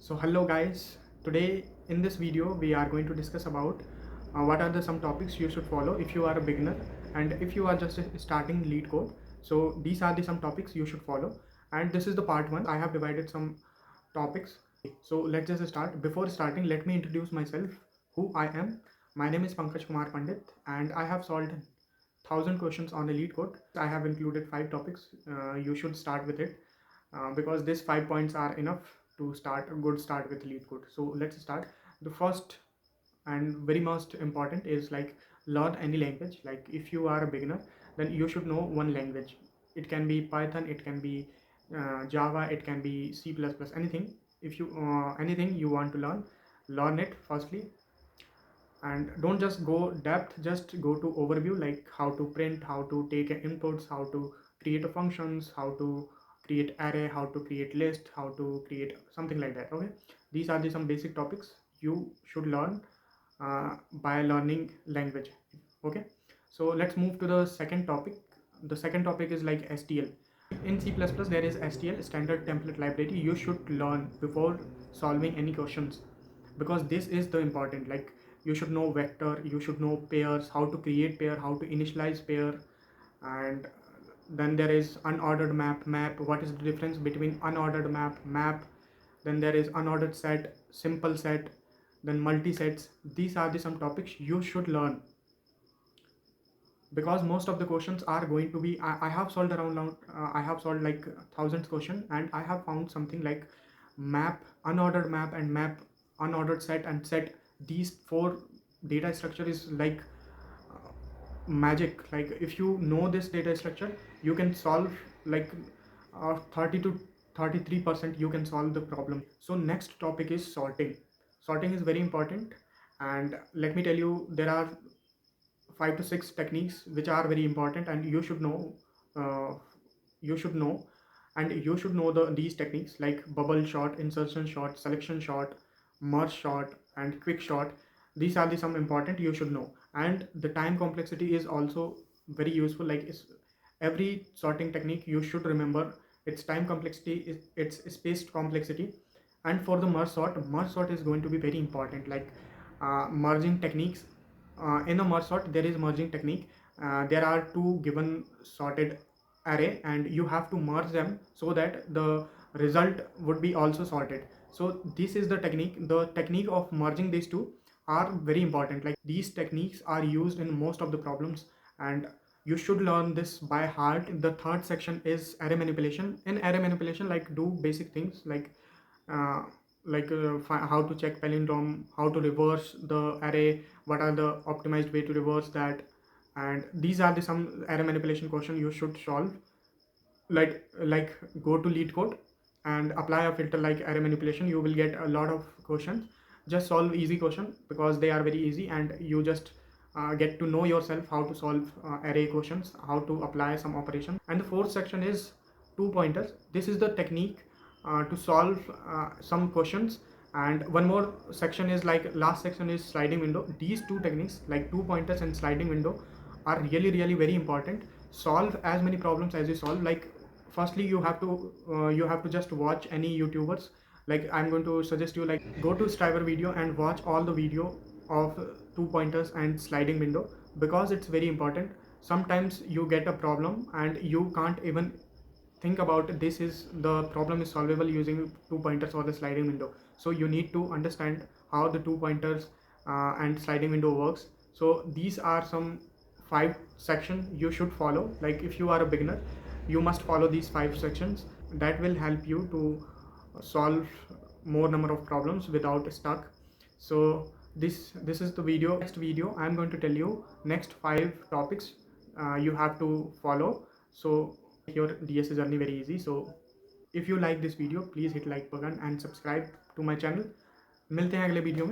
So hello guys, today in this video we are going to discuss about what are the some topics you should follow if you are a beginner and if you are just starting Leetcode. So these are the some topics you should follow, and this is the part 1. I have divided some topics. So let's just start. Before starting, let me introduce myself, who I am. My name is Pankaj Kumar Pandit and I have solved 1,000 questions on the Leetcode. I have included 5 topics. You should start with it because these 5 points are enough to start a good start with Leetcode. So let's start. The first and very most important is like learn any language. Like if you are a beginner, then you should know one language. It can be Python, it can be Java, it can be C++, anything. If you anything you want to learn it firstly, and don't just go depth, just go to overview, like how to print, how to take inputs, how to create a functions, how to create array, how to create list, how to create something like that. Okay, these are the some basic topics you should learn by learning language. Okay, so let's move to the second topic. The second topic is like STL. In C++, there is STL, standard template library. You should learn before solving any questions, because this is the important. Like you should know vector, you should know pairs, how to create pair, how to initialize pair, and then there is unordered map. What is the difference between unordered map? Then there is unordered set, simple set, then multi sets. These are the some topics you should learn, because most of the questions are going to be I have solved I have solved like thousands question, and I have found something like map, unordered map, and map, unordered set, and set. These 4 data structure is like magic. Like if you know this data structure, you can solve like 30 to 33% you can solve the problem. So next topic is sorting. Sorting is very important, and let me tell you, there are 5 to 6 techniques which are very important, and you should know uh, you should know and you should know these techniques, like bubble sort, insertion sort, selection sort, merge sort, and quick sort. These are the some important you should know. And the time complexity is also very useful. Like every sorting technique you should remember its time complexity, is its spaced complexity. And for the merge sort is going to be very important. Like merging techniques, in a merge sort there is merging technique. There are 2 given sorted array, and you have to merge them so that the result would be also sorted. So this is the technique of merging these two are very important. Like these techniques are used in most of the problems, and you should learn this by heart. The third section is array manipulation. In array manipulation, like do basic things like uh, how to check palindrome, how to reverse the array, what are the optimized way to reverse that. And these are the some array manipulation question you should solve. Like go to Leetcode and apply a filter like array manipulation. You will get a lot of questions. Just solve easy question because they are very easy, and you just get to know yourself how to solve array questions, how to apply some operation. And the fourth section is 2 pointers. This is the technique to solve some questions. And one more section is like last section is sliding window. These 2 techniques, like 2 pointers and sliding window, are really very important. Solve as many problems as you solve. Like firstly you have to just watch any YouTubers. Like I'm going to suggest you, like go to Striver video and watch all the video of 2 pointers and sliding window, because it's very important. Sometimes you get a problem and you can't even think about this is the problem is solvable using 2 pointers or the sliding window. So you need to understand how the 2 pointers and sliding window works. So these are some 5 sections you should follow. Like if you are a beginner, you must follow these 5 sections. That will help you to solve more number of problems without stuck. So this is the video. Next video I'm going to tell you next 5 topics you have to follow, so your DS journey very easy. So if you like this video, please hit like button and subscribe to my channel. मिलते हैं अगले video में.